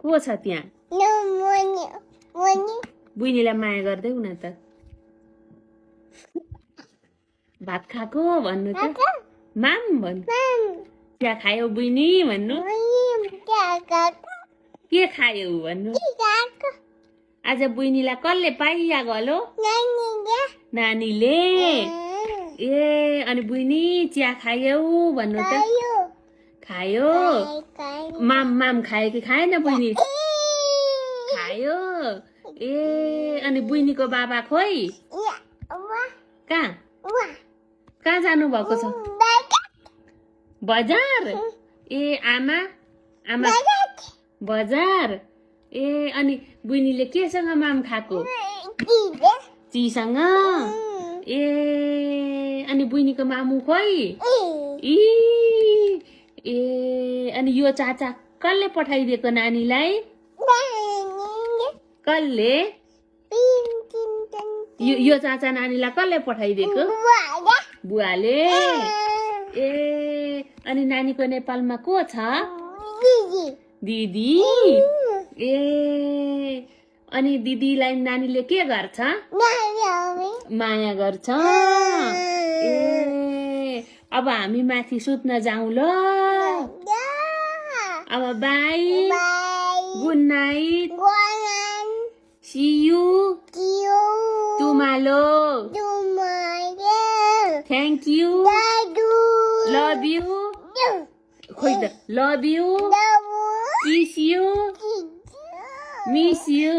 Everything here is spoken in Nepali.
को छ त्यहाँ बुइनीलाई माया गर्दै हुन त भात खाएको भन्नु त माम भन्नु चिया खायो बुइनी भन्नु के खायो भन्नु आज बुइनीलाई कसले पाइया गलो नानीले ए अनि बुइनी चिया खायौ भन्नु त खायो माम माम खायो कि खाएन बुइनी खायो ए अनि बुइनीको बाबा खोइ कहाँ जानु भएको छ बजार ए आमा आमा बजार ए अनि बुइनीले केसँग माम खाएको चिसँग ए अनि बुइनीको मामु खोइ ई ए अनि यो चाचा कसले पठाइदिएको नानीलाई कसले यो चाचा नानीलाई कसले पठाइदिएको बुवाले ए अनि नानीको नेपालमा को छ दिदी ए अनि दिदीलाई नानीले के गर्छ माया गर्छ ए अब हामी माथि सुत्न जाउँ ल अब bye good night see you tomorrow thank you love you खोइ त love you kiss you miss you